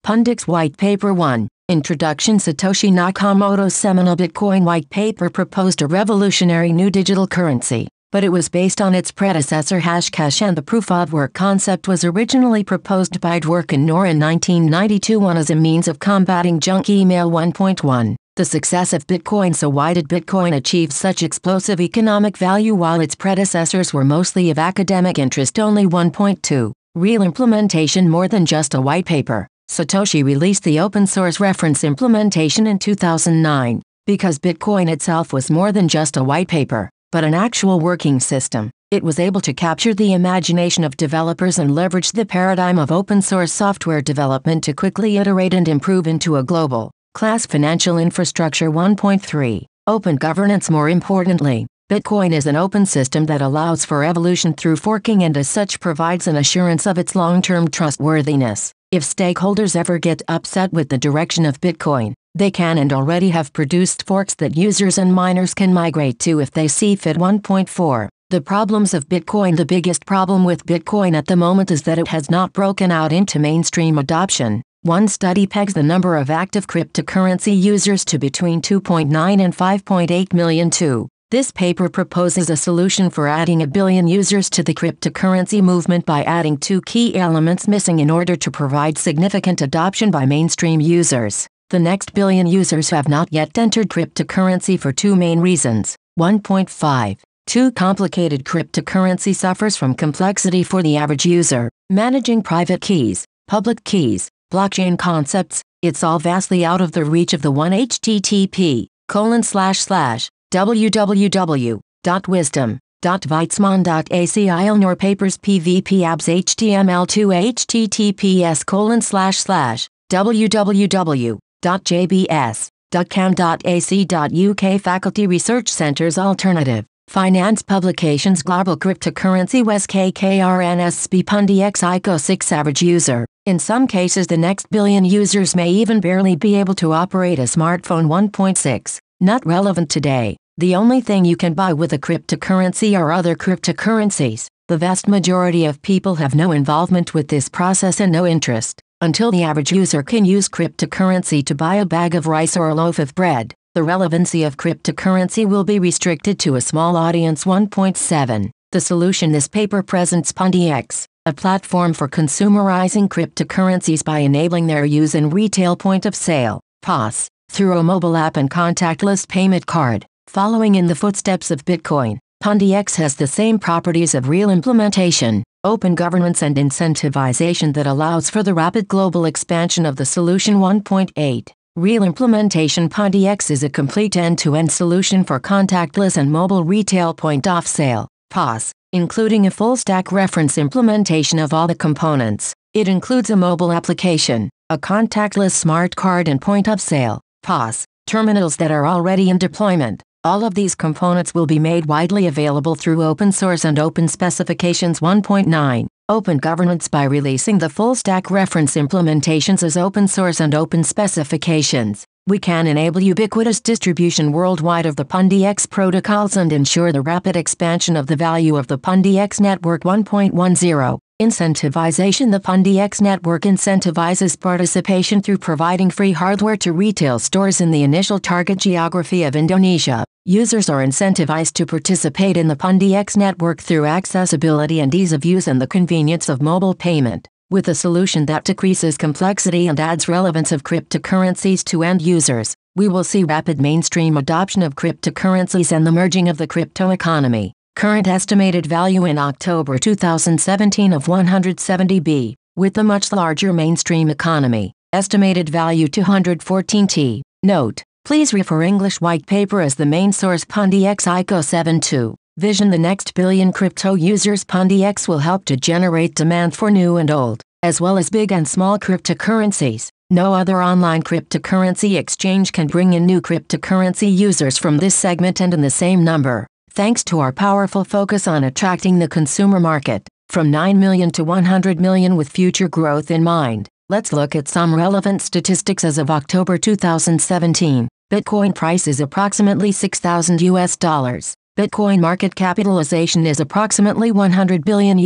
Pundix White Paper 1. Introduction. Satoshi Nakamoto's seminal Bitcoin white paper proposed a revolutionary new digital currency, but it was based on its predecessor Hashcash, and the proof-of-work concept was originally proposed by Dworkin Nour in 1992 as a means of combating junk email. 1.1. The success of Bitcoin. So why did Bitcoin achieve such explosive economic value while its predecessors were mostly of academic interest only? 1.2. Real implementation. More than just a white paper. Satoshi released the open-source reference implementation in 2009, because Bitcoin itself was more than just a white paper, but an actual working system. It was able to capture the imagination of developers and leverage the paradigm of open-source software development to quickly iterate and improve into a global class financial infrastructure. 1.3. Open governance. More importantly, Bitcoin is an open system that allows for evolution through forking and as such provides an assurance of its long-term trustworthiness. If stakeholders ever get upset with the direction of Bitcoin, they can and already have produced forks that users and miners can migrate to if they see fit. 1.4. The problems of Bitcoin. The biggest problem with Bitcoin at the moment is that it has not broken out into mainstream adoption. One study pegs the number of active cryptocurrency users to between 2.9 and 5.8 million. 2. This paper proposes a solution for adding 1 billion users to the cryptocurrency movement by adding 2 key elements missing in order to provide significant adoption by mainstream users. The next 1 billion users have not yet entered cryptocurrency for 2 main reasons. 1.5. Too complicated. Cryptocurrency suffers from complexity for the average user. Managing private keys, public keys, blockchain concepts, it's all vastly out of the reach of the one. http://www.wisdom.weitzman.ac Ilnor Papers PvP Abs HTML2 https://www.jbs.cam.ac.uk Faculty Research Centres Alternative Finance Publications Global Cryptocurrency West KKRNSB Pundix ICO 6 Average user. In some cases the next 1 billion users may even barely be able to operate a smartphone. 1.6. Not relevant today. The only thing you can buy with a cryptocurrency are other cryptocurrencies. The vast majority of people have no involvement with this process and no interest. Until the average user can use cryptocurrency to buy a bag of rice or a loaf of bread, the relevancy of cryptocurrency will be restricted to a small audience. 1.7. The solution. This paper presents Pundix, a platform for consumerizing cryptocurrencies by enabling their use in retail point of sale (POS) through a mobile app and contactless payment card. Following in the footsteps of Bitcoin, Pundix has the same properties of real implementation, open governance and incentivization that allows for the rapid global expansion of the solution. 1.8. Real implementation. Pundix is a complete end-to-end solution for contactless and mobile retail point-of-sale (POS), including a full-stack reference implementation of all the components. It includes a mobile application, a contactless smart card and point-of-sale (POS) terminals that are already in deployment. All of these components will be made widely available through open source and open specifications. 1.9. Open governance. By releasing the full-stack reference implementations as open source and open specifications, we can enable ubiquitous distribution worldwide of the Pundix protocols and ensure the rapid expansion of the value of the Pundix network. 1.10. Incentivization. The Pundix network incentivizes participation through providing free hardware to retail stores in the initial target geography of Indonesia. Users are incentivized to participate in the Pundix network through accessibility and ease of use and the convenience of mobile payment. With a solution that decreases complexity and adds relevance of cryptocurrencies to end users, we will see rapid mainstream adoption of cryptocurrencies and the merging of the crypto economy. Current estimated value in October 2017 of 170 billion, with the much larger mainstream economy, estimated value 214 T. Note: please refer English white paper as the main source. Pundix ICO 7.2. Vision. The next 1 billion crypto users. Pundix will help to generate demand for new and old, as well as big and small cryptocurrencies. No other online cryptocurrency exchange can bring in new cryptocurrency users from this segment and in the same number. Thanks to our powerful focus on attracting the consumer market, from 9 million to 100 million with future growth in mind, let's look at some relevant statistics as of October 2017. Bitcoin price is approximately $6,000. Bitcoin market capitalization is approximately $100 billion.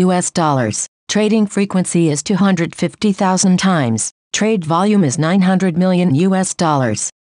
Trading frequency is 250,000 times. Trade volume is $900 million,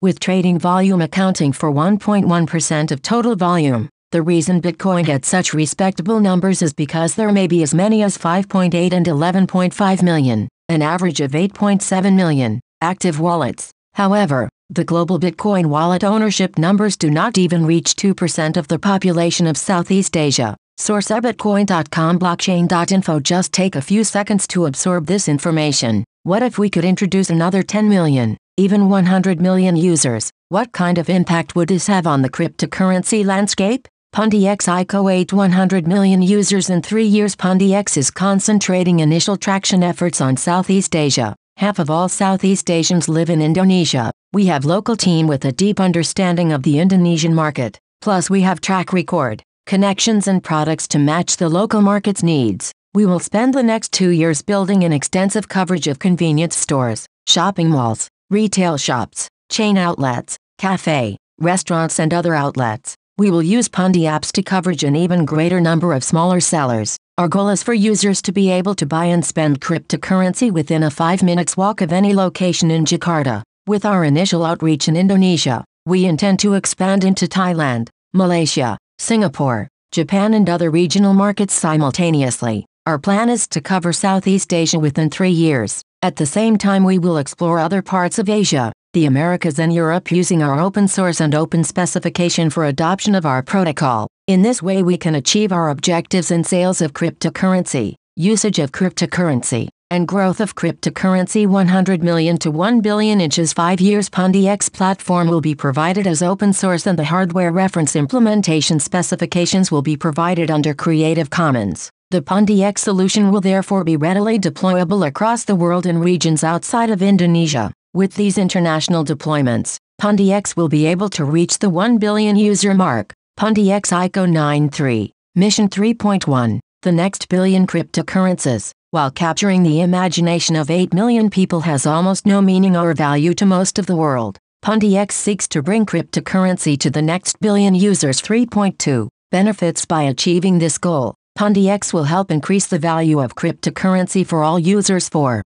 with trading volume accounting for 1.1% of total volume. The reason Bitcoin gets such respectable numbers is because there may be as many as 5.8 and 11.5 million, an average of 8.7 million, active wallets. However, the global Bitcoin wallet ownership numbers do not even reach 2% of the population of Southeast Asia. Source: Bitcoin.com. Blockchain.info. Just take a few seconds to absorb this information. What if we could introduce another 10 million, even 100 million users? What kind of impact would this have on the cryptocurrency landscape? PundiX ICO 100 million users in 3 years. PundiX is concentrating initial traction efforts on Southeast Asia. Half of all Southeast Asians live in Indonesia. We have local team with a deep understanding of the Indonesian market. Plus we have track record, connections and products to match the local market's needs. We will spend the next 2 years building an extensive coverage of convenience stores, shopping malls, retail shops, chain outlets, cafe, restaurants and other outlets. We will use Pundi apps to coverage an even greater number of smaller sellers. Our goal is for users to be able to buy and spend cryptocurrency within a 5 minutes walk of any location in Jakarta. With our initial outreach in Indonesia, we intend to expand into Thailand, Malaysia, Singapore, Japan and other regional markets simultaneously. Our plan is to cover Southeast Asia within 3 years. At the same time we will explore other parts of Asia, the Americas and Europe using our open source and open specification for adoption of our protocol. In this way we can achieve our objectives in sales of cryptocurrency, usage of cryptocurrency, and growth of cryptocurrency. 100 million to 1 billion in 5 years. PundiX platform will be provided as open source and the hardware reference implementation specifications will be provided under Creative Commons. The PundiX solution will therefore be readily deployable across the world in regions outside of Indonesia. With these international deployments, PundiX will be able to reach the 1 billion user mark. PundiX ICO 93, Mission 3.1, the next billion cryptocurrencies, while capturing the imagination of 8 million people has almost no meaning or value to most of the world. PundiX seeks to bring cryptocurrency to the next billion users. 3.2, benefits by achieving this goal. PundiX will help increase the value of cryptocurrency for all users.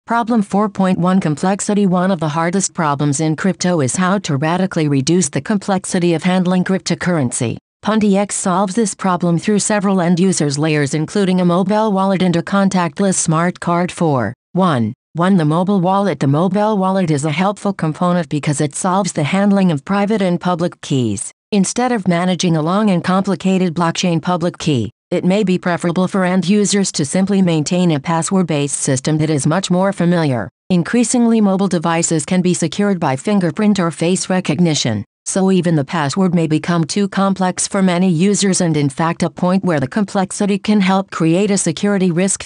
Problem 4.1 Complexity. One of the hardest problems in crypto is how to radically reduce the complexity of handling cryptocurrency. PundiX solves this problem through several end-users layers including a mobile wallet and a contactless smart card. 1. The mobile wallet. The mobile wallet is a helpful component because it solves the handling of private and public keys. Instead of managing a long and complicated blockchain public key, it may be preferable for end users to simply maintain a password-based system that is much more familiar. Increasingly, mobile devices can be secured by fingerprint or face recognition, so even the password may become too complex for many users and in fact a point where the complexity can help create a security risk.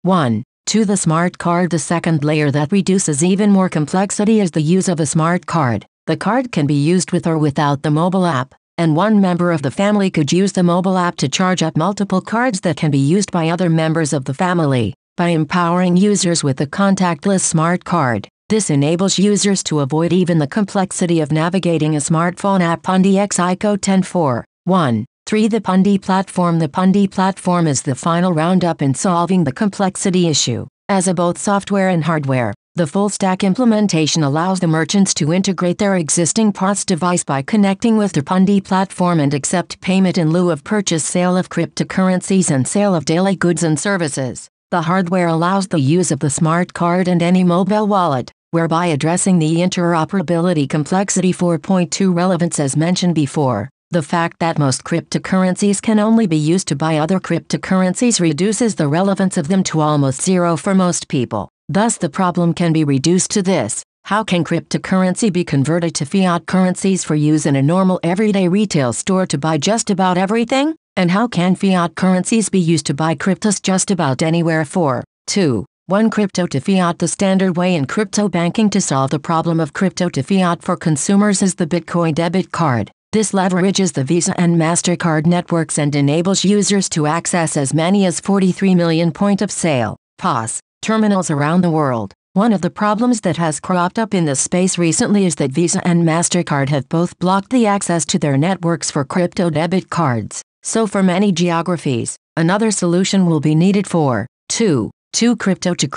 1. The smart card. The second layer that reduces even more complexity is the use of a smart card. The card can be used with or without the mobile app, and one member of the family could use the mobile app to charge up multiple cards that can be used by other members of the family. By empowering users with a contactless smart card, this enables users to avoid even the complexity of navigating a smartphone app. PundiX ICO 10.4. 1. 3. The Pundi platform. The Pundi platform is the final roundup in solving the complexity issue. As a both software and hardware, the full-stack implementation allows the merchants to integrate their existing POS device by connecting with the Pundi platform and accept payment in lieu of purchase, sale of cryptocurrencies and sale of daily goods and services. The hardware allows the use of the smart card and any mobile wallet, whereby addressing the interoperability complexity. 4.2 Relevance. As mentioned before, the fact that most cryptocurrencies can only be used to buy other cryptocurrencies reduces the relevance of them to almost zero for most people. Thus the problem can be reduced to this: how can cryptocurrency be converted to fiat currencies for use in a normal everyday retail store to buy just about everything? And how can fiat currencies be used to buy cryptos just about anywhere? 2. 1. Crypto to fiat. The standard way in crypto banking to solve the problem of crypto to fiat for consumers is the Bitcoin debit card. This leverages the Visa and MasterCard networks and enables users to access as many as 43 million point-of-sale (POS) terminals around the world. One of the problems that has cropped up in this space recently is that Visa and MasterCard have both blocked the access to their networks for crypto debit cards. So for many geographies, another solution will be needed. 2. 2. Crypto to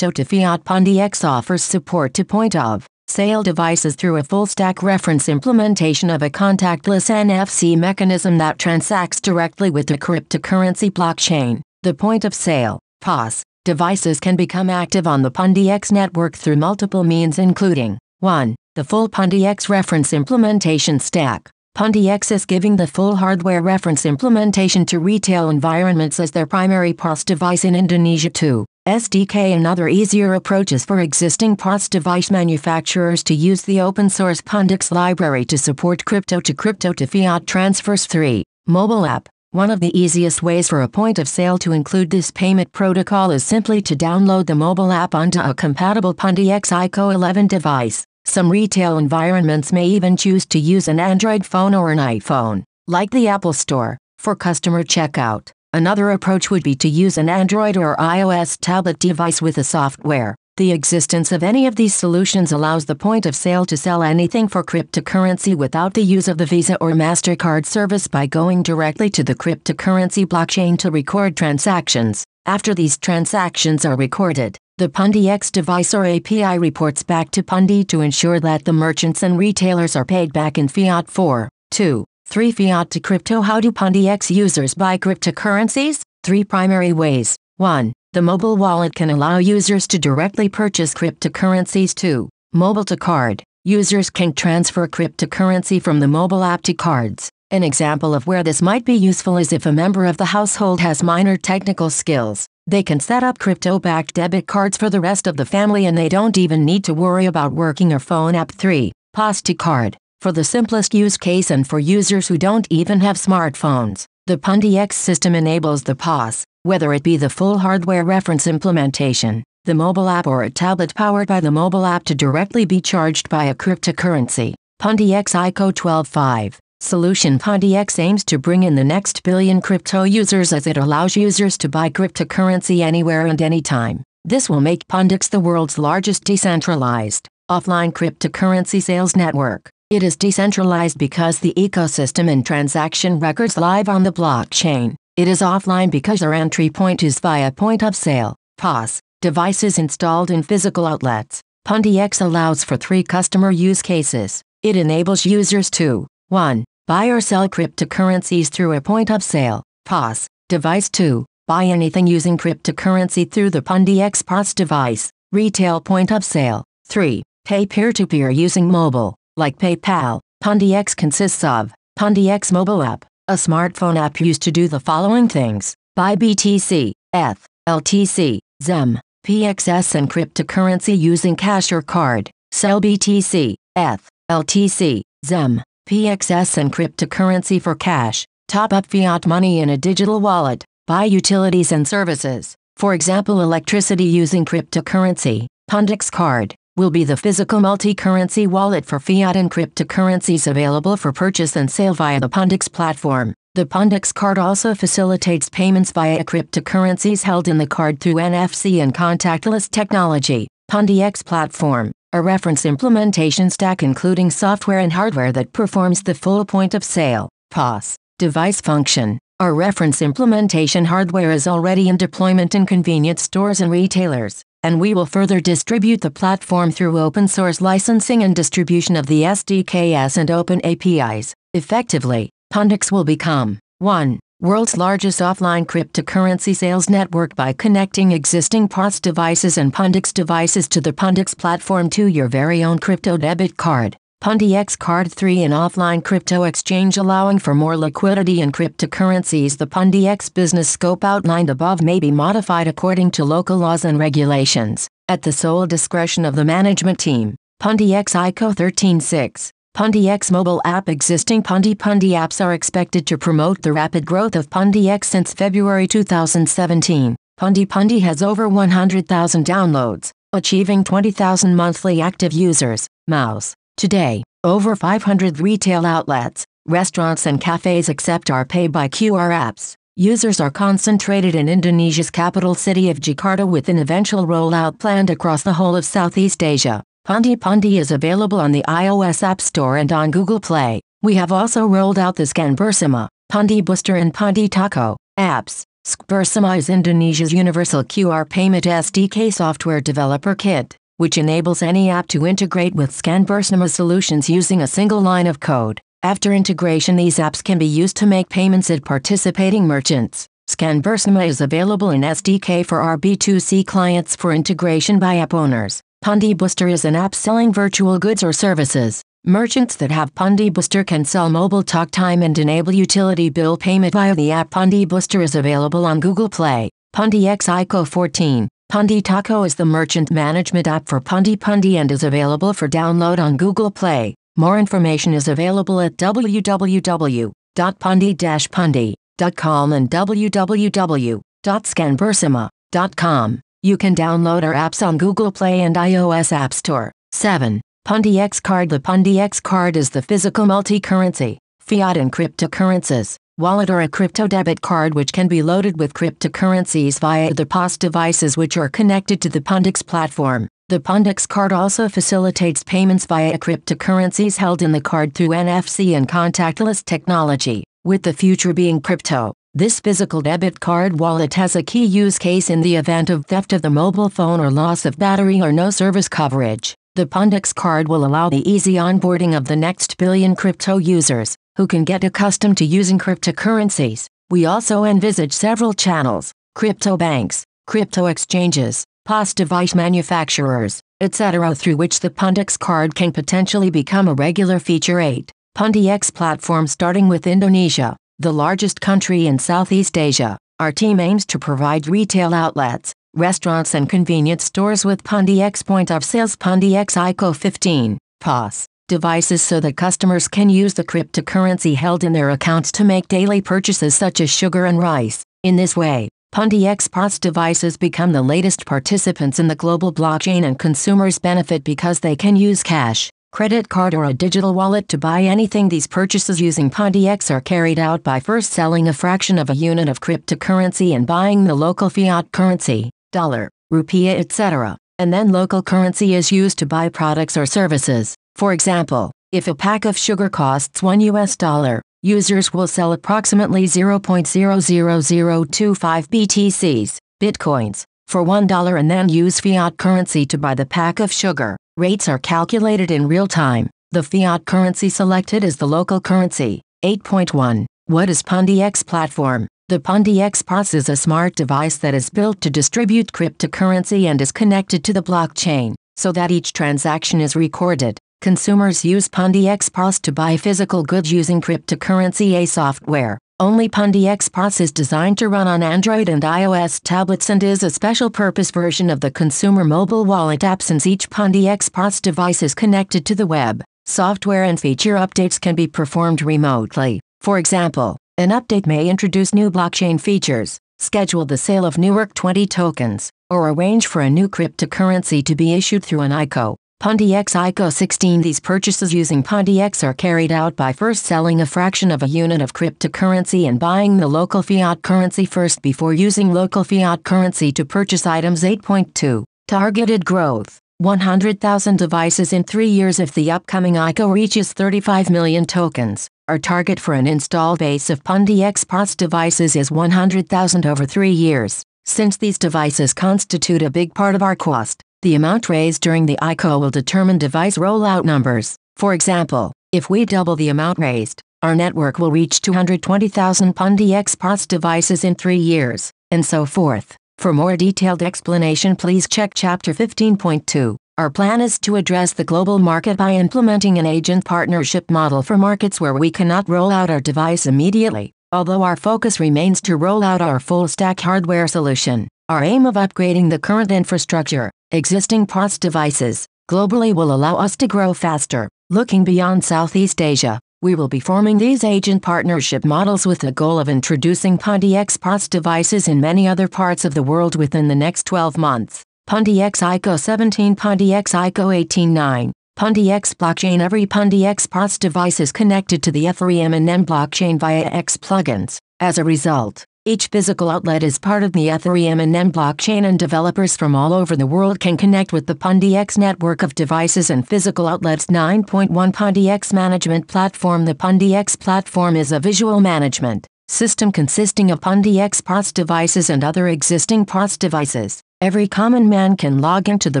fiat. PandiX offers support to point-of-sale devices through a full-stack reference implementation of a contactless NFC mechanism that transacts directly with the cryptocurrency blockchain. The point-of-sale (POS) devices can become active on the PandiX network through multiple means including 1. The full PandiX reference implementation stack. PandiX is giving the full hardware reference implementation to retail environments as their primary POS device in Indonesia. 2. SDK and other easier approaches for existing POS device manufacturers to use the open-source PandiX library to support crypto to fiat transfers. 3. Mobile app. One of the easiest ways for a point-of-sale to include this payment protocol is simply to download the mobile app onto a compatible PandiX ICO 11 device. Some retail environments may even choose to use an Android phone or an iPhone, like the Apple Store, for customer checkout. Another approach would be to use an Android or iOS tablet device with the software. The existence of any of these solutions allows the point of sale to sell anything for cryptocurrency without the use of the Visa or MasterCard service by going directly to the cryptocurrency blockchain to record transactions. After these transactions are recorded, the PandiX device or API reports back to Pandi to ensure that the merchants and retailers are paid back in fiat. 4. 2. 3. Fiat to crypto. How do PandiX users buy cryptocurrencies? 3 primary ways. 1. The mobile wallet can allow users to directly purchase cryptocurrencies. 2. Mobile to card. Users can transfer cryptocurrency from the mobile app to cards. An example of where this might be useful is if a member of the household has minor technical skills. They can set up crypto-backed debit cards for the rest of the family and they don't even need to worry about working a phone app. 3. POS to card. For the simplest use case and for users who don't even have smartphones, the PandiX system enables the POS, whether it be the full hardware reference implementation, the mobile app or a tablet powered by the mobile app to directly be charged by a cryptocurrency. PandiX ICO 12.5. Solution. PandiX aims to bring in the next billion crypto users as it allows users to buy cryptocurrency anywhere and anytime. This will make PandiX the world's largest decentralized, offline cryptocurrency sales network. It is decentralized because the ecosystem and transaction records live on the blockchain. It is offline because our entry point is via point-of-sale (POS) devices installed in physical outlets. PandiX allows for 3 customer use cases. It enables users to 1. Buy or sell cryptocurrencies through a point-of-sale (POS) device. 2. Buy anything using cryptocurrency through the PandiX POS device, retail point-of-sale. 3. Pay peer-to-peer using mobile, like PayPal. PandiX consists of PandiX mobile app, a smartphone app used to do the following things: buy BTC, ETH, LTC, ZEM, PXS and cryptocurrency using cash or card, sell BTC, ETH, LTC, ZEM, PXS and cryptocurrency for cash, top up fiat money in a digital wallet, buy utilities and services, for example electricity using cryptocurrency. PandiX Card will be the physical multi-currency wallet for fiat and cryptocurrencies available for purchase and sale via the PandiX platform. The PandiX Card also facilitates payments via cryptocurrencies held in the card through NFC and contactless technology. PandiX platform, a reference implementation stack including software and hardware that performs the full point-of-sale (POS) device function. Our reference implementation hardware is already in deployment in convenience stores and retailers, and we will further distribute the platform through open-source licensing and distribution of the SDKs and open APIs. Effectively, PandiX will become 1. World's largest offline cryptocurrency sales network by connecting existing POS devices and PandiX devices to the PandiX platform. 2. Your very own crypto debit card, PandiX Card. 3. An offline crypto exchange allowing for more liquidity in cryptocurrencies. The PandiX business scope outlined above may be modified according to local laws and regulations, at the sole discretion of the management team. PandiX ICO 13.6. PandiX mobile app. Existing Pandi apps are expected to promote the rapid growth of PandiX since February 2017. Pandi has over 100,000 downloads, achieving 20,000 monthly active users. Mouse. Today, over 500 retail outlets, restaurants and cafes accept our pay by QR apps. Users are concentrated in Indonesia's capital city of Jakarta with an eventual rollout planned across the whole of Southeast Asia. Pandi is available on the iOS App Store and on Google Play. We have also rolled out the Scan Bersama, Pandi Booster and Pandi Taco apps. Scanbersama is Indonesia's universal QR payment SDK software developer kit, which enables any app to integrate with Scanbersama solutions using a single line of code. After integration, these apps can be used to make payments at participating merchants. Scanbersama is available in SDK for our B2C clients for integration by app owners. Pundi Booster is an app selling virtual goods or services. Merchants that have Pundi Booster can sell mobile talk time and enable utility bill payment via the app. Pundi Booster is available on Google Play. Pundi X ICO 14. Pundi Taco is the merchant management app for Pundi and is available for download on Google Play. More information is available at www.pundi-pundi.com and www.scanbersama.com. You can download our apps on Google Play and iOS App Store. 7. Pundi X Card. The Pundi X Card is the physical multi-currency, fiat and cryptocurrencies wallet or a crypto debit card which can be loaded with cryptocurrencies via the POS devices which are connected to the Pundix platform. The Pundix card also facilitates payments via cryptocurrencies held in the card through NFC and contactless technology, with the future being crypto. This physical debit card wallet has a key use case in the event of theft of the mobile phone or loss of battery or no service coverage. The Pundix card will allow the easy onboarding of the next billion crypto users, who can get accustomed to using cryptocurrencies. We also envisage several channels, crypto banks, crypto exchanges, POS device manufacturers, etc. through which the Pundix card can potentially become a regular feature. 8. Pundi X platform. Starting with Indonesia, the largest country in Southeast Asia, our team aims to provide retail outlets, restaurants and convenience stores with Pundi X point of sales Pundi X ICO 15, POS, devices so that customers can use the cryptocurrency held in their accounts to make daily purchases such as sugar and rice. In this way, Pundi X POS devices become the latest participants in the global blockchain and consumers benefit because they can use cash, credit card or a digital wallet to buy anything. These purchases using Pundi X are carried out by first selling a fraction of a unit of cryptocurrency and buying the local fiat currency, dollar, rupiah, etc. And then local currency is used to buy products or services. For example, if a pack of sugar costs $1, users will sell approximately 0.00025 BTCs, bitcoins, for $1 and then use fiat currency to buy the pack of sugar. Rates are calculated in real time. The fiat currency selected is the local currency. 8.1. What is Pundi X platform? The Pundi X POS is a smart device that is built to distribute cryptocurrency and is connected to the blockchain, so that each transaction is recorded. Consumers use Pundi X POS to buy physical goods using cryptocurrency software. Only Pundi X POS is designed to run on Android and iOS tablets and is a special purpose version of the consumer mobile wallet app since each Pundi X POS device is connected to the web. Software and feature updates can be performed remotely. For example, an update may introduce new blockchain features, schedule the sale of new ERC20 tokens, or arrange for a new cryptocurrency to be issued through an ICO. Pundi X ICO 16. These purchases using Pundi X are carried out by first selling a fraction of a unit of cryptocurrency and buying the local fiat currency first before using local fiat currency to purchase items. 8.2. Targeted growth. 100,000 devices in 3 years. If the upcoming ICO reaches 35 million tokens, our target for an install base of Pundi X POS devices is 100,000 over 3 years. Since these devices constitute a big part of our cost, the amount raised during the ICO will determine device rollout numbers. For example, if we double the amount raised, our network will reach 220,000 Pundi X POS devices in 3 years, and so forth. For more detailed explanation, please check Chapter 15.2. Our plan is to address the global market by implementing an agent partnership model for markets where we cannot roll out our device immediately, although our focus remains to roll out our full-stack hardware solution. Our aim of upgrading the current infrastructure, existing POS devices, globally will allow us to grow faster. Looking beyond Southeast Asia, we will be forming these agent partnership models with the goal of introducing Pundi X POS devices in many other parts of the world within the next 12 months. Pundi X ICO 17. Pundi X ICO 18.9. Pundi X blockchain. Every Pundi X POS device is connected to the Ethereum and NEM blockchain via X plugins. As a result, each physical outlet is part of the Ethereum and NEM blockchain, and developers from all over the world can connect with the Pundi X network of devices and physical outlets. 9.1. Pundi X management platform. The Pundi X platform is a visual management, system consisting of PundiX POS devices and other existing POS devices. Every common man can log into the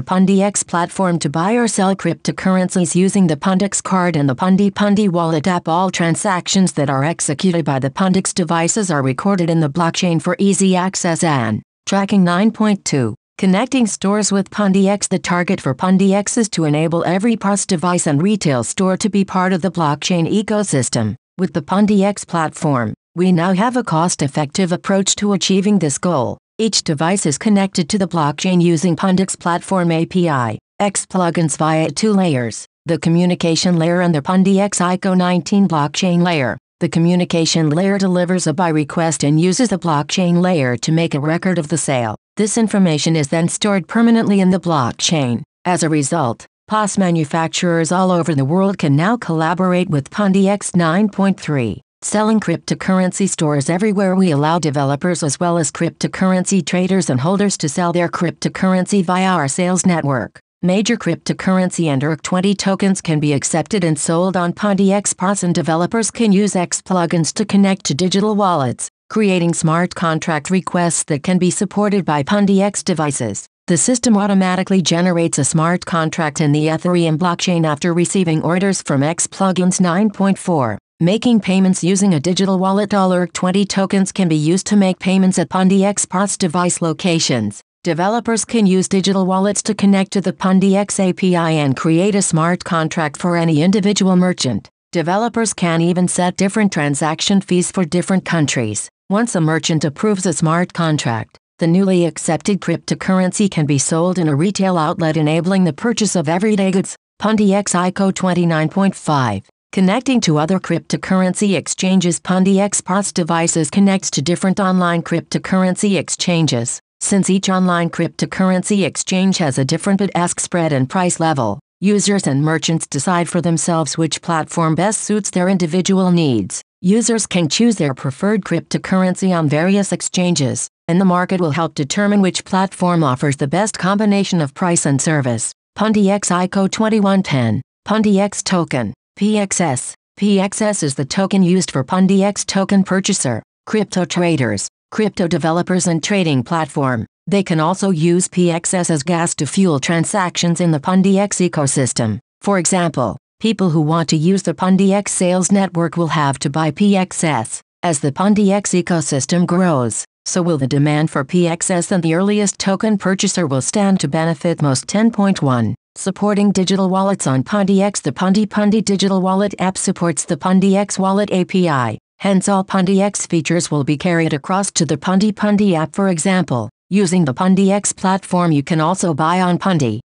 PundiX platform to buy or sell cryptocurrencies using the Pundix card and the Pundi wallet app. All transactions that are executed by the Pundix devices are recorded in the blockchain for easy access and tracking. 9.2. Connecting stores with PundiX. The target for PundiX is to enable every POS device and retail store to be part of the blockchain ecosystem. With the PundiX platform, we now have a cost-effective approach to achieving this goal. Each device is connected to the blockchain using Pundix Platform API, X plugins via 2 layers, the communication layer and the PundiX ICO 19 blockchain layer. The communication layer delivers a buy request and uses the blockchain layer to make a record of the sale. This information is then stored permanently in the blockchain. As a result, POS manufacturers all over the world can now collaborate with PundiX. 9.3. Selling cryptocurrency. Stores everywhere. We allow developers as well as cryptocurrency traders and holders to sell their cryptocurrency via our sales network. Major cryptocurrency and ERC20 tokens can be accepted and sold on PundiX POS, and developers can use X plugins to connect to digital wallets, creating smart contract requests that can be supported by PundiX devices. The system automatically generates a smart contract in the Ethereum blockchain after receiving orders from X plugins. 9.4. Making payments using a digital wallet. All ERC20 tokens can be used to make payments at PundiX POS device locations. Developers can use digital wallets to connect to the PundiX API and create a smart contract for any individual merchant. Developers can even set different transaction fees for different countries. Once a merchant approves a smart contract, the newly accepted cryptocurrency can be sold in a retail outlet, enabling the purchase of everyday goods. PundiX ICO 29.5. Connecting to other cryptocurrency exchanges. PundiX POS devices connects to different online cryptocurrency exchanges. Since each online cryptocurrency exchange has a different bid-ask spread and price level, users and merchants decide for themselves which platform best suits their individual needs. Users can choose their preferred cryptocurrency on various exchanges, and the market will help determine which platform offers the best combination of price and service. PundiX ICO 2110. PundiX Token. PXS. PXS is the token used for PundiX token purchaser, crypto traders, crypto developers and trading platform. They can also use PXS as gas to fuel transactions in the PundiX ecosystem. For example, people who want to use the PundiX sales network will have to buy PXS. As the PundiX ecosystem grows, so will the demand for PXS, and the earliest token purchaser will stand to benefit most. 10.1. Supporting digital wallets on PundiX. The Pundi digital wallet app supports the PundiX wallet API. Hence all PundiX features will be carried across to the Pundi app. For example, using the PundiX platform you can also buy on Pundi.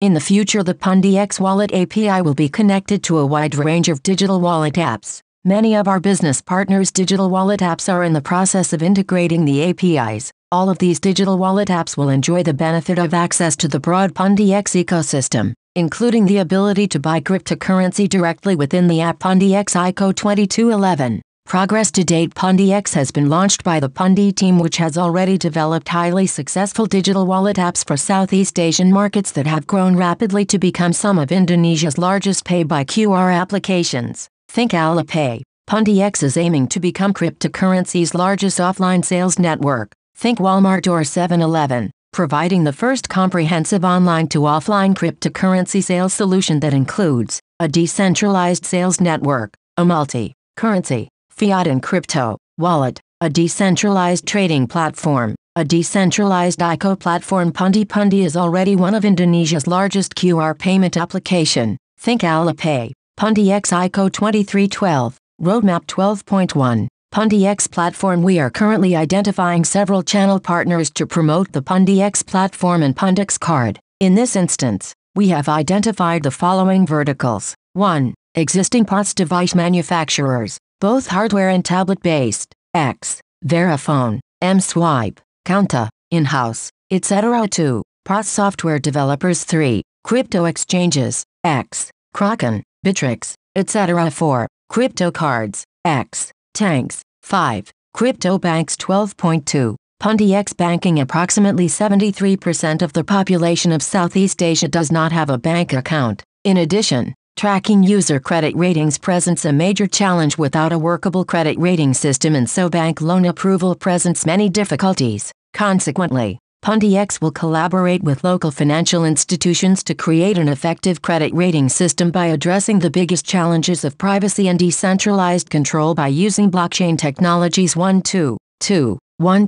In the future the PundiX wallet API will be connected to a wide range of digital wallet apps. Many of our business partners' digital wallet apps are in the process of integrating the APIs. All of these digital wallet apps will enjoy the benefit of access to the broad PundiX ecosystem, including the ability to buy cryptocurrency directly within the app. PundiX ICO 2211. Progress to date. PundiX has been launched by the Pundi team, which has already developed highly successful digital wallet apps for Southeast Asian markets that have grown rapidly to become some of Indonesia's largest pay-by-QR applications. Think Alipay. PundiX is aiming to become cryptocurrency's largest offline sales network. Think Walmart or 7-Eleven, providing the first comprehensive online-to-offline cryptocurrency sales solution that includes a decentralized sales network, a multi-currency, fiat and crypto wallet, a decentralized trading platform, a decentralized ICO platform. Pundi is already one of Indonesia's largest QR payment application. Think Alipay. PundiX ICO 2312. Roadmap 12.1. PundiX platform. We are currently identifying several channel partners to promote the PundiX platform and Pundix card. In this instance, we have identified the following verticals. 1. Existing POS device manufacturers, both hardware and tablet-based, X, Verifone, M-Swipe, Kounta, in-house, etc. 2. POS software developers. 3. Crypto exchanges, X, Kraken, Bittrex, etc. 4. Crypto cards, X, Tanks. 5. Crypto banks. 12.2. PundiX banking. Approximately 73% of the population of Southeast Asia does not have a bank account. In addition, Tracking user credit ratings presents a major challenge without a workable credit rating system, and so bank loan approval presents many difficulties. Consequently, PundiX will collaborate with local financial institutions to create an effective credit rating system by addressing the biggest challenges of privacy and decentralized control by using blockchain technologies. 1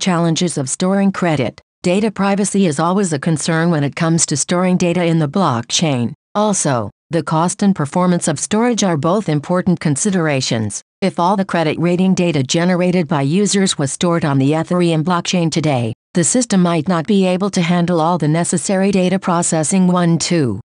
Challenges of storing credit. Data privacy is always a concern when it comes to storing data in the blockchain. Also, the cost and performance of storage are both important considerations. If all the credit rating data generated by users was stored on the Ethereum blockchain today, the system might not be able to handle all the necessary data processing. 2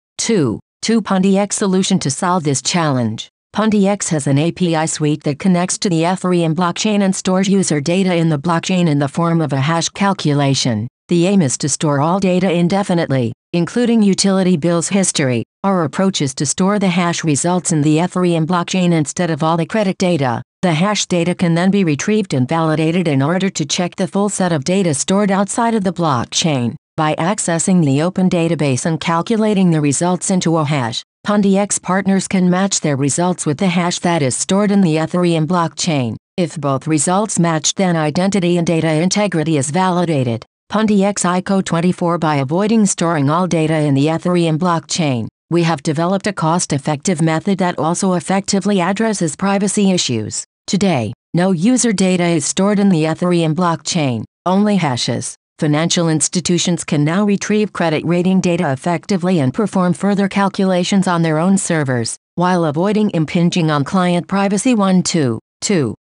PundiX solution to solve this challenge. PundiX has an API suite that connects to the Ethereum blockchain and stores user data in the blockchain in the form of a hash calculation. The aim is to store all data indefinitely, including utility bills history. Our approach is to store the hash results in the Ethereum blockchain instead of all the credit data. The hash data can then be retrieved and validated in order to check the full set of data stored outside of the blockchain. By accessing the open database and calculating the results into a hash, PundiX partners can match their results with the hash that is stored in the Ethereum blockchain. If both results match, then identity and data integrity is validated. PundiX ICO 24. By avoiding storing all data in the Ethereum blockchain, we have developed a cost-effective method that also effectively addresses privacy issues. Today, no user data is stored in the Ethereum blockchain, only hashes. Financial institutions can now retrieve credit rating data effectively and perform further calculations on their own servers, while avoiding impinging on client privacy. 2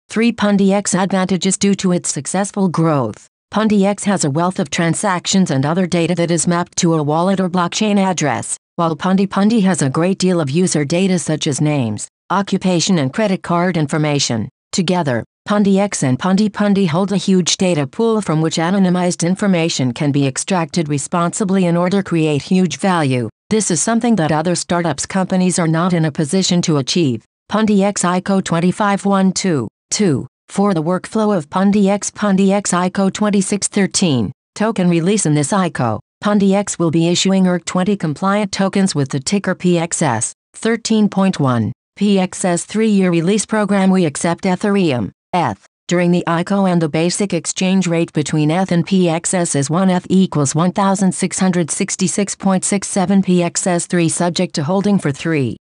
3 PundiX advantages. Due to its successful growth, PundiX has a wealth of transactions and other data that is mapped to a wallet or blockchain address, while Pundi has a great deal of user data such as names, occupation and credit card information. Together, PundiX and Pundi hold a huge data pool from which anonymized information can be extracted responsibly in order to create huge value. This is something that other startups companies are not in a position to achieve. PundiX ICO 25. 2 For the workflow of PundiX ICO 2613 token release. In this ICO, PundiX will be issuing ERC20 compliant tokens with the ticker PXS 13.1. PXS 3-year release program. We accept Ethereum, ETH, during the ICO, and the basic exchange rate between ETH and PXS is 1 ETH equals 1666.67 PXS 3, subject to holding for 3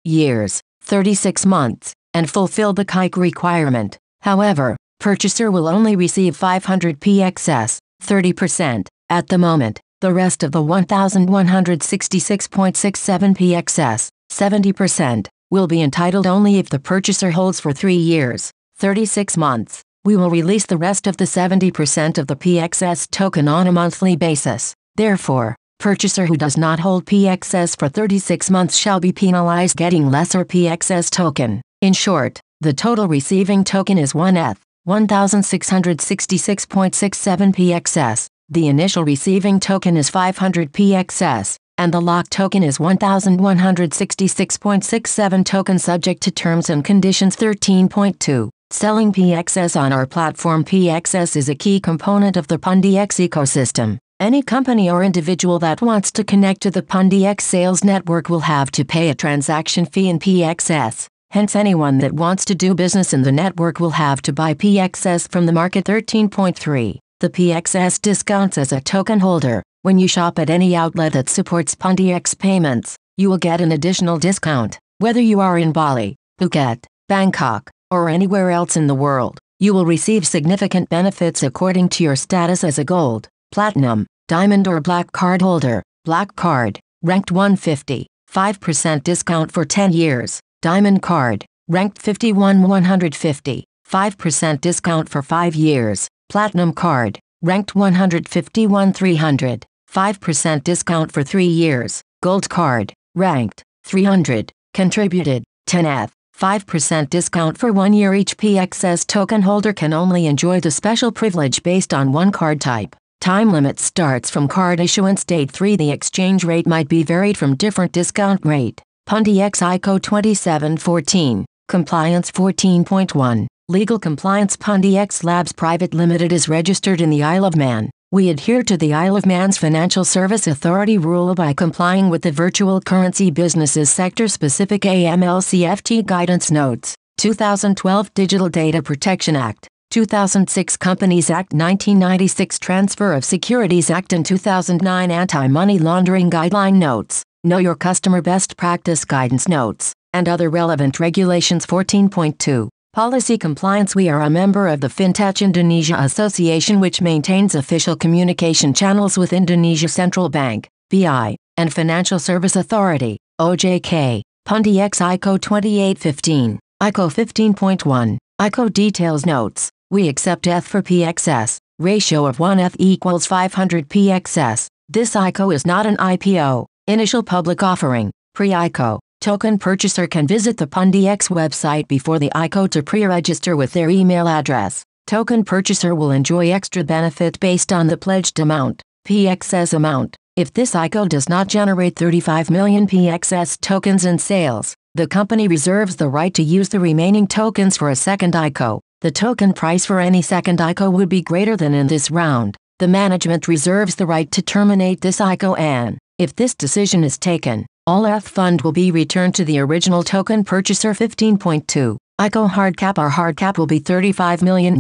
years, 36 months, and fulfill the KYC requirement. However, purchaser will only receive 500 PXS, 30%, at the moment. The rest of the 1166.67 PXS, 70%, will be entitled only if the purchaser holds for 3 years, 36 months. We will release the rest of the 70% of the PXS token on a monthly basis. Therefore, purchaser who does not hold PXS for 36 months shall be penalized getting lesser PXS token. In short, the total receiving token is 1 ETH, 1666.67 PXS. The initial receiving token is 500 PXS, and the lock token is 1166.67 token, subject to terms and conditions. 13.2 Selling PXS on our platform. PXS is a key component of the PundiX ecosystem. Any company or individual that wants to connect to the PundiX sales network will have to pay a transaction fee in PXS. Hence, anyone that wants to do business in the network will have to buy PXS from the market. 13.3 The PXS discounts as a token holder. When you shop at any outlet that supports PundiX payments, you will get an additional discount. Whether you are in Bali, Phuket, Bangkok, or anywhere else in the world, you will receive significant benefits according to your status as a gold, platinum, diamond or black card holder. Black card, ranked 150, 5% discount for 10 years. Diamond card, ranked 51, 150, 5% discount for 5 years. Platinum card, ranked 151, 300, 5% discount for 3 years. Gold card, ranked 300, contributed 10 ETH, 5% discount for 1 year. Each PXS token holder can only enjoy the special privilege based on one card type. Time limit starts from card issuance date. 3 The exchange rate might be varied from different discount rate. PundiX ICO 2714, Compliance 14.1, Legal Compliance. PundiX Labs Private Limited is registered in the Isle of Man, We adhere to the Isle of Man's Financial Service Authority rule by complying with the Virtual Currency Businesses Sector-Specific AML/CFT Guidance Notes, 2012 Digital Data Protection Act, 2006 Companies Act, 1996 Transfer of Securities Act, and 2009 Anti-Money Laundering Guideline Notes, Know Your Customer Best Practice Guidance Notes, and other relevant regulations. 14.2. Policy Compliance. We are a member of the Fintech Indonesia Association, which maintains official communication channels with Indonesia Central Bank, BI, and Financial Service Authority, OJK. Pundi X ICO 2815, ICO 15.1, ICO Details Notes. We accept ETH for PXS, ratio of 1 ETH equals 500 PXS. This ICO is not an IPO, initial public offering, pre-ICO. Token purchaser can visit the Pundi X website before the ICO to pre-register with their email address. Token purchaser will enjoy extra benefit based on the pledged amount, PXS amount. If this ICO does not generate 35 million PXS tokens in sales, the company reserves the right to use the remaining tokens for a second ICO. The token price for any second ICO would be greater than in this round. The management reserves the right to terminate this ICO, and, if this decision is taken, all ETH fund will be returned to the original token purchaser. 15.2. ICO hard cap. Our hard cap will be $35 million.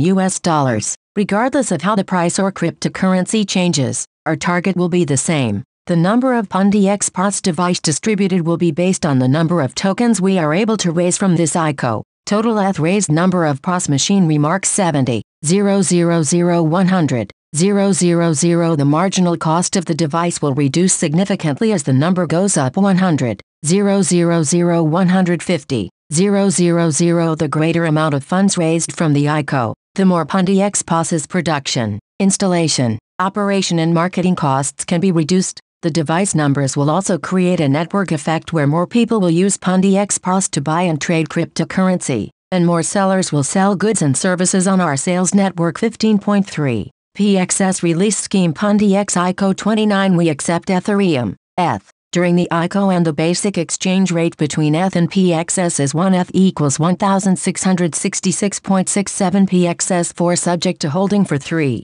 Regardless of how the price or cryptocurrency changes, our target will be the same. The number of Pundi X POS device distributed will be based on the number of tokens we are able to raise from this ICO. Total ETH raised. Number of POS machine remarks 70, 000 100, 000. The marginal cost of the device will reduce significantly as the number goes up. 100, 000 150, 000. The greater amount of funds raised from the ICO, the more Pundi X POS's production, installation, operation and marketing costs can be reduced. The device numbers will also create a network effect where more people will use Pundi X POS to buy and trade cryptocurrency, and more sellers will sell goods and services on our sales network. 15.3. PXS Release Scheme. Pundi X ICO 29. We accept Ethereum, ETH, during the ICO, and the basic exchange rate between ETH and PXS is 1 ETH equals 1,666.67 PXS4, subject to holding for 3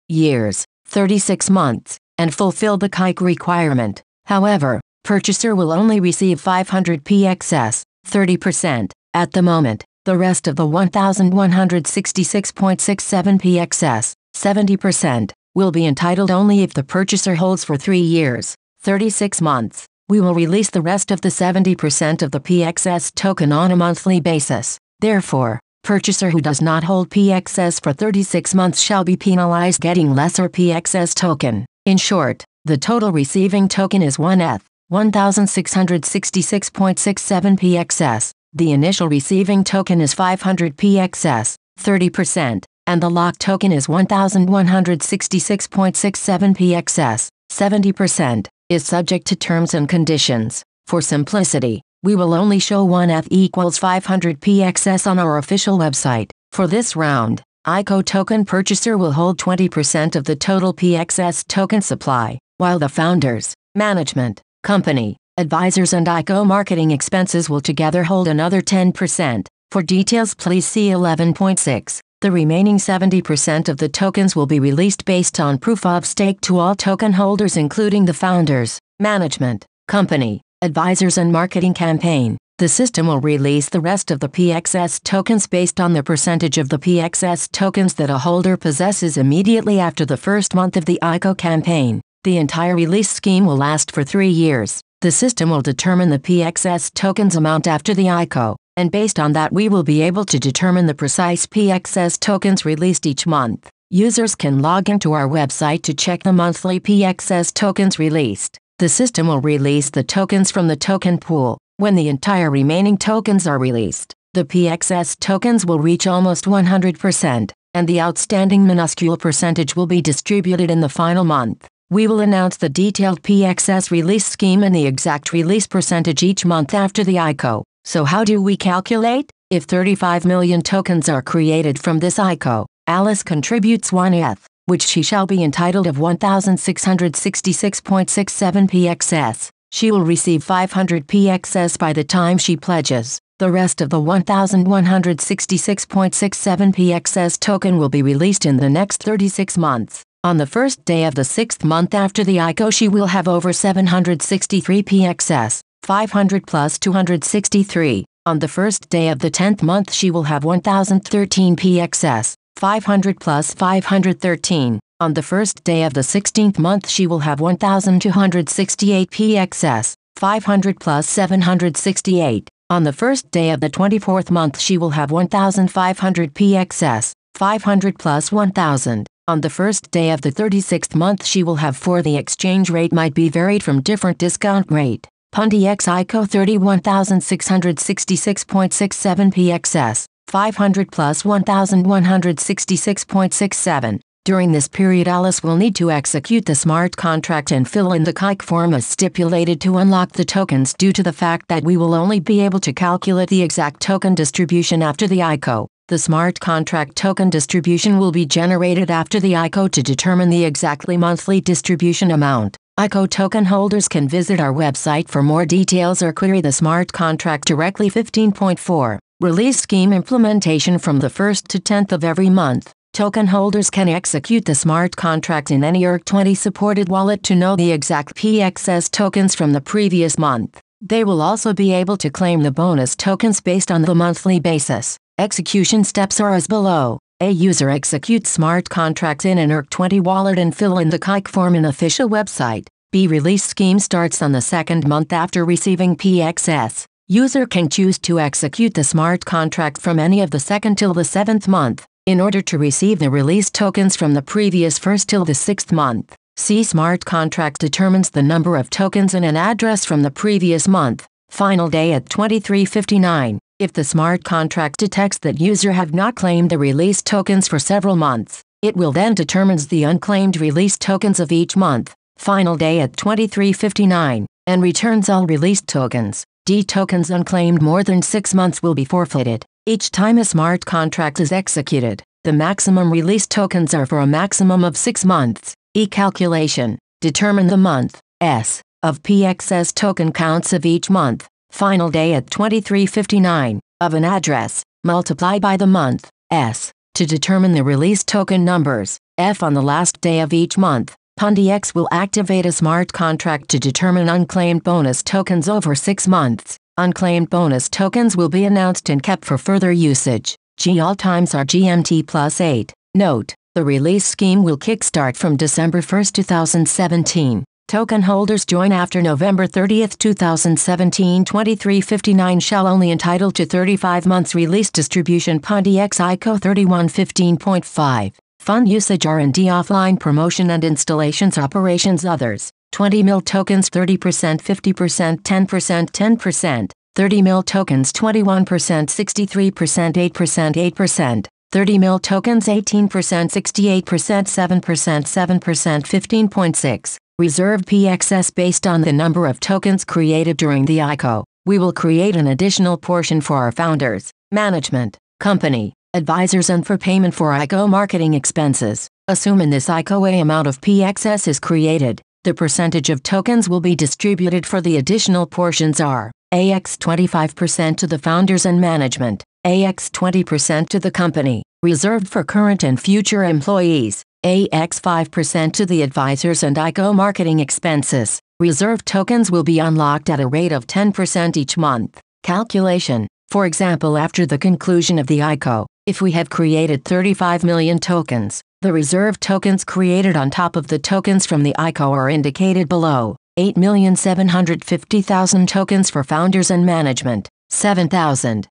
years, 36 months, and fulfill the KYC requirement. However, purchaser will only receive 500 PXS, 30%, at the moment. The rest of the 1,166.67 PXS, 70%, will be entitled only if the purchaser holds for 3 years, 36 months. We will release the rest of the 70% of the PXS token on a monthly basis. Therefore, purchaser who does not hold PXS for 36 months shall be penalized getting lesser PXS token. In short, the total receiving token is 1 ETH, 1,666.67 PXS. The initial receiving token is 500 PXS, 30%, and the lock token is 1,166.67 PXS, 70%, is subject to terms and conditions. For simplicity, we will only show 1 ETH equals 500 PXS on our official website. For this round, ICO token purchaser will hold 20% of the total PXS token supply, while the founders, management, company, advisors and ICO marketing expenses will together hold another 10%. For details please see 11.6. The remaining 70% of the tokens will be released based on proof of stake to all token holders including the founders, management, company, advisors and marketing campaign. The system will release the rest of the PXS tokens based on the percentage of the PXS tokens that a holder possesses immediately after the first month of the ICO campaign. The entire release scheme will last for 3 years. The system will determine the PXS tokens amount after the ICO, and based on that we will be able to determine the precise PXS tokens released each month. Users can log into our website to check the monthly PXS tokens released. The system will release the tokens from the token pool. When the entire remaining tokens are released, the PXS tokens will reach almost 100%, and the outstanding minuscule percentage will be distributed in the final month. We will announce the detailed PXS release scheme and the exact release percentage each month after the ICO. So how do we calculate? If 35 million tokens are created from this ICO, Alice contributes 1 ETH, which she shall be entitled of 1,666.67 PXS. She will receive 500 PXS by the time she pledges. The rest of the 1,166.67 PXS token will be released in the next 36 months. On the first day of the 6th month after the ICO, she will have over 763 pxs, 500 plus 263. On the first day of the 10th month she will have 1013 pxs, 500 plus 513. On the first day of the 16th month she will have 1268 pxs, 500 plus 768. On the first day of the 24th month she will have 1500 pxs, 500 plus 1000. On the first day of the 36th month she will have 4. The exchange rate might be varied from different discount rate. Pundi X ICO 31,666.67 pxs, 500 plus 1,166.67. During this period Alice will need to execute the smart contract and fill in the kite form as stipulated to unlock the tokens, due to the fact that we will only be able to calculate the exact token distribution after the ICO. The smart contract token distribution will be generated after the ICO to determine the exactly monthly distribution amount. ICO token holders can visit our website for more details or query the smart contract directly. 15.4. Release scheme implementation from the 1st to 10th of every month. Token holders can execute the smart contract in any ERC20 supported wallet to know the exact PXS tokens from the previous month. They will also be able to claim the bonus tokens based on the monthly basis. Execution steps are as below. A user executes smart contracts in an ERC20 wallet and fill in the kite form in official website. B. Release scheme starts on the 2nd month after receiving PXS. User can choose to execute the smart contract from any of the 2nd till the 7th month, in order to receive the release tokens from the previous 1st till the 6th month. C. Smart contract determines the number of tokens and an address from the previous month. Final day at 23:59. If the smart contract detects that user have not claimed the release tokens for several months, it will then determines the unclaimed release tokens of each month. Final day at 23:59, and returns all released tokens. D. Tokens unclaimed more than 6 months will be forfeited. Each time a smart contract is executed, the maximum release tokens are for a maximum of 6 months. E. Calculation. Determine the month S of PXS token counts of each month. Final day at 23:59 of an address, multiply by the month S to determine the release token numbers F on the last day of each month. Pundi X will activate a smart contract to determine unclaimed bonus tokens over 6 months. Unclaimed bonus tokens will be announced and kept for further usage. G. All times are GMT +8. Note: the release scheme will kickstart from December 1, 2017. Token holders join after November 30, 2017 23:59 shall only entitled to 35 months release distribution. Pundi X ICO 31:15.5. Fund usage R&D offline promotion and installations operations others. 20 mil tokens 30% 50% 10% 10%. 30 mil tokens 21% 63% 8% 8%. 30 mil tokens 18% 68% 7% 7% 15.6. Reserved PXS based on the number of tokens created during the ICO. We will create an additional portion for our founders, management, company, advisors and for payment for ICO marketing expenses. Assume in this ICO a amount of PXS is created. The percentage of tokens will be distributed for the additional portions are AX 25% to the founders and management, AX 20% to the company, reserved for current and future employees, AX 5% to the advisors and ICO marketing expenses. Reserved tokens will be unlocked at a rate of 10% each month. Calculation. For example, after the conclusion of the ICO, if we have created 35 million tokens, the reserved tokens created on top of the tokens from the ICO are indicated below. 8,750,000 tokens for founders and management, 7,000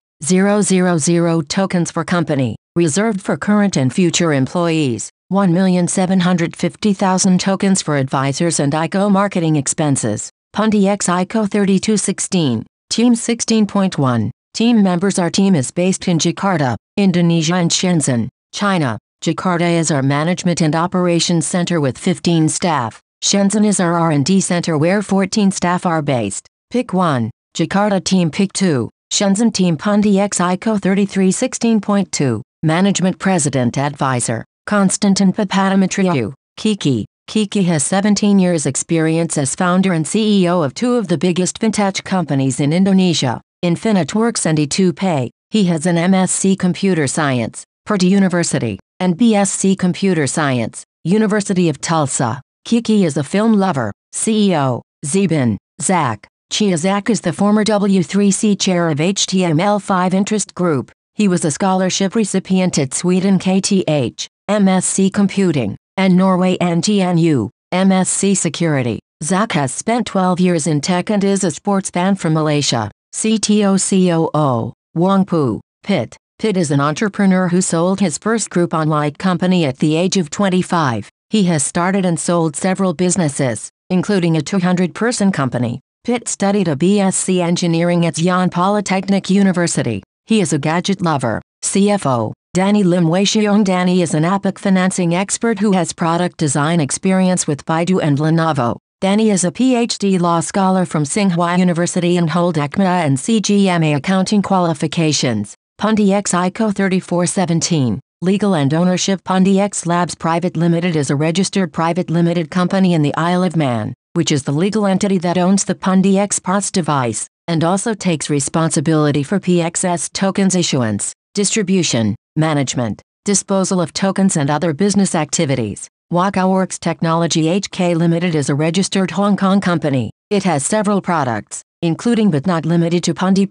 tokens for company, reserved for current and future employees, 1,750,000 tokens for advisors and ICO marketing expenses. Pundi X ICO 3216, Team 16.1. Team members. Our team is based in Jakarta, Indonesia and Shenzhen, China. Jakarta is our management and operations center with 15 staff. Shenzhen is our R&D center where 14 staff are based. Pick 1. Jakarta team. Pick 2. Shenzhen team. Pundi X ICO 3316.2. Management President Advisor, Konstantin Papadimitrio, Kiki. Kiki has 17 years experience as founder and CEO of 2 of the biggest fintech companies in Indonesia, Infinitworks and E2Pay. He has an MSc Computer Science, Purdue University, and BSc Computer Science, University of Tulsa. Kiki is a film lover. CEO, Zebin, Zach. Zach is the former W3C chair of HTML5 interest group. He was a scholarship recipient at Sweden KTH, MSc Computing, and Norway NTNU, MSc Security. Zach has spent 12 years in tech and is a sports fan from Malaysia. CTO COO, Wongpu, Pitt. Pitt is an entrepreneur who sold his first Groupon-like company at the age of 25. He has started and sold several businesses, including a 200-person company. Pitt studied a BSc Engineering at Xi'an Polytechnic University. He is a gadget lover. CFO, Danny Lim Weixiong. Danny is an APAC financing expert who has product design experience with Baidu and Lenovo. Danny is a PhD law scholar from Tsinghua University and holds ECMA and CGMA accounting qualifications. PundiX ICO 3417. Legal and ownership. PundiX Labs Private Limited is a registered private limited company in the Isle of Man, which is the legal entity that owns the PundiX POS device, and also takes responsibility for PXS tokens issuance, distribution, management, disposal of tokens and other business activities. WakaWorks Technology HK Limited is a registered Hong Kong company. It has several products, including but not limited to Pundi,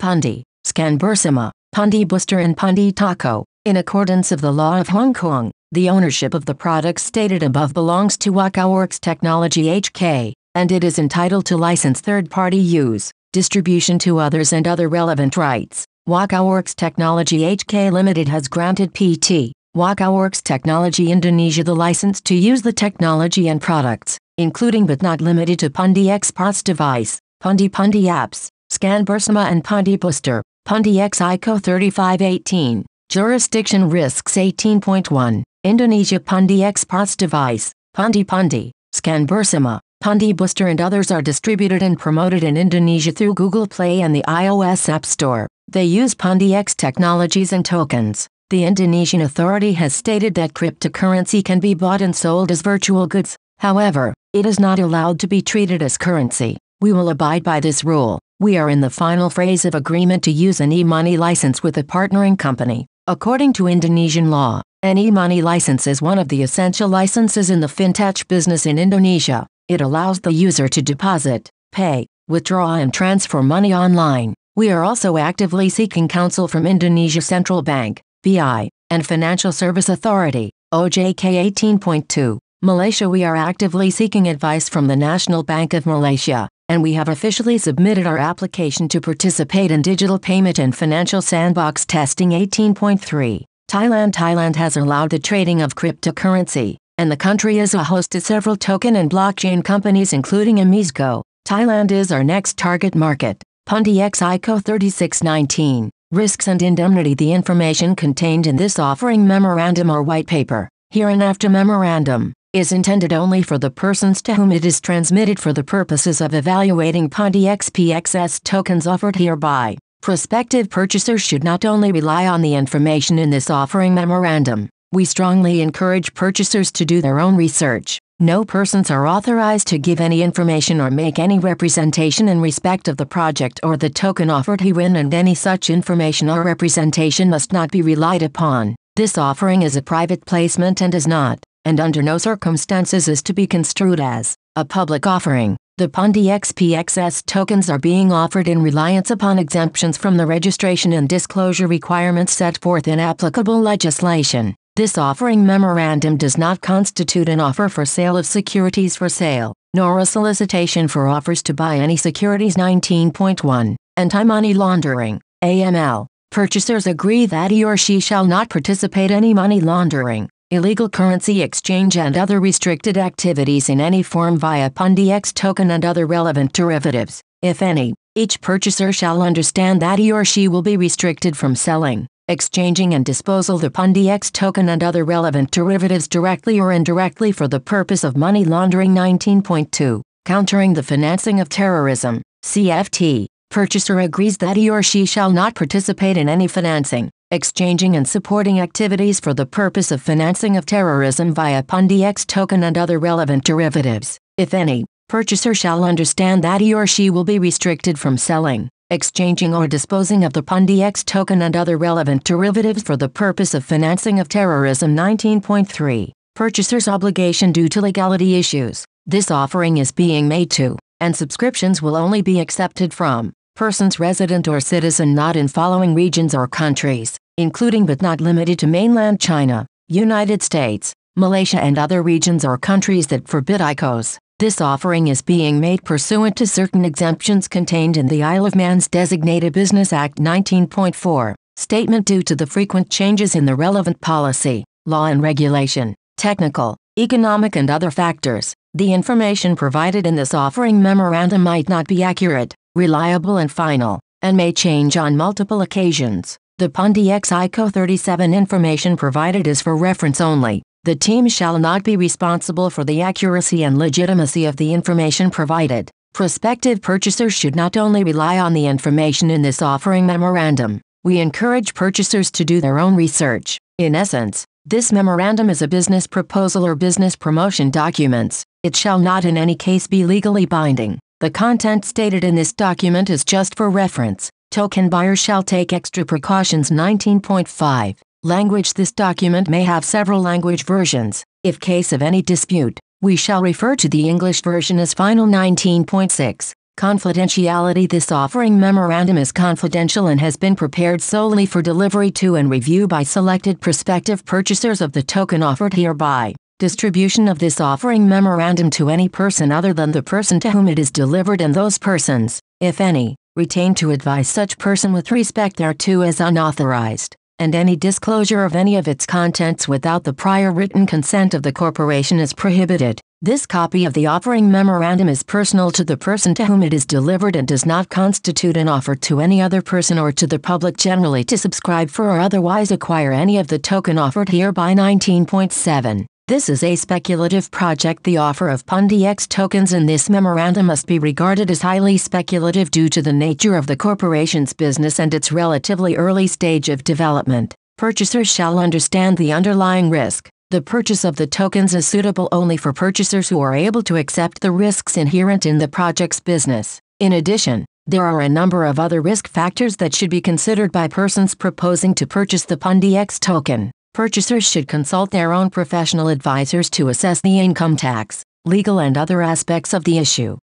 Scanbursima, Pundi Booster and Pundi Taco. In accordance with the law of Hong Kong, the ownership of the products stated above belongs to WakaWorks Technology HK, and it is entitled to license third-party use, distribution to others and other relevant rights. WakaWorks Technology HK Limited has granted PT WakaWorks Technology Indonesia the license to use the technology and products, including but not limited to PundiX POS device, Pundi apps, Scanbursima and Pundi Booster. PundiX ICO 3518. Jurisdiction risks 18.1. Indonesia. PundiX POS device, Pundi, Scanbursima, Pundi Booster and others are distributed and promoted in Indonesia through Google Play and the iOS App Store. They use PundiX technologies and tokens. The Indonesian authority has stated that cryptocurrency can be bought and sold as virtual goods. However, it is not allowed to be treated as currency. We will abide by this rule. We are in the final phase of agreement to use an e-money license with a partnering company. According to Indonesian law, an e-money license is one of the essential licenses in the fintech business in Indonesia. It allows the user to deposit, pay, withdraw and transfer money online. We are also actively seeking counsel from Indonesia Central Bank, BI, and Financial Service Authority, OJK 18.2. Malaysia. We are actively seeking advice from the National Bank of Malaysia, and we have officially submitted our application to participate in Digital Payment and Financial Sandbox Testing 18.3. Thailand has allowed the trading of cryptocurrency, and the country is a host to several token and blockchain companies including Amizgo. Thailand is our next target market. PundiX ICO 3619. Risks and indemnity. The information contained in this offering memorandum or white paper, hereinafter memorandum, is intended only for the persons to whom it is transmitted for the purposes of evaluating PundiX PXS tokens offered hereby. Prospective purchasers should not only rely on the information in this offering memorandum. We strongly encourage purchasers to do their own research. No persons are authorized to give any information or make any representation in respect of the project or the token offered herein, and any such information or representation must not be relied upon. This offering is a private placement and is not, and under no circumstances is to be construed as, a public offering. The PundiX PXS tokens are being offered in reliance upon exemptions from the registration and disclosure requirements set forth in applicable legislation. This offering memorandum does not constitute an offer for sale of securities for sale, nor a solicitation for offers to buy any securities. 19.1. Anti-money laundering, AML. Purchasers agree that he or she shall not participate in any money laundering, illegal currency exchange and other restricted activities in any form via PundiX token and other relevant derivatives, if any. Each purchaser shall understand that he or she will be restricted from selling, exchanging and disposal the PundiX token and other relevant derivatives directly or indirectly for the purpose of money laundering. 19.2. Countering the financing of terrorism, CFT. Purchaser agrees that he or she shall not participate in any financing, exchanging and supporting activities for the purpose of financing of terrorism via PundiX token and other relevant derivatives, if any. Purchaser shall understand that he or she will be restricted from selling, exchanging or disposing of the PundiX token and other relevant derivatives for the purpose of financing of terrorism. 19.3. Purchaser's obligation due to legality issues. This offering is being made to, and subscriptions will only be accepted from, persons resident or citizen not in following regions or countries, including but not limited to mainland China, United States, Malaysia and other regions or countries that forbid IQOS. This offering is being made pursuant to certain exemptions contained in the Isle of Man's Designated Business Act 19.4, statement due to the frequent changes in the relevant policy, law and regulation, technical, economic and other factors. The information provided in this offering memorandum might not be accurate, reliable and final, and may change on multiple occasions. The Pundi X IQO 37 information provided is for reference only. The team shall not be responsible for the accuracy and legitimacy of the information provided. Prospective purchasers should not only rely on the information in this offering memorandum. We encourage purchasers to do their own research. In essence, this memorandum is a business proposal or business promotion documents. It shall not in any case be legally binding. The content stated in this document is just for reference. Token buyers shall take extra precautions. 19.5. Language. This document may have several language versions. If case of any dispute, we shall refer to the English version as final. 19.6. Confidentiality. This offering memorandum is confidential and has been prepared solely for delivery to and review by selected prospective purchasers of the token offered hereby. Distribution of this offering memorandum to any person other than the person to whom it is delivered and those persons, if any, retained to advise such person with respect thereto is unauthorized, and any disclosure of any of its contents without the prior written consent of the corporation is prohibited. This copy of the offering memorandum is personal to the person to whom it is delivered and does not constitute an offer to any other person or to the public generally to subscribe for or otherwise acquire any of the token offered hereby. 19.7. This is a speculative project. The offer of Pundi X tokens in this memorandum must be regarded as highly speculative due to the nature of the corporation's business and its relatively early stage of development. Purchasers shall understand the underlying risk. The purchase of the tokens is suitable only for purchasers who are able to accept the risks inherent in the project's business. In addition, there are a number of other risk factors that should be considered by persons proposing to purchase the Pundi X token. Purchasers should consult their own professional advisors to assess the income tax, legal and other aspects of the issue.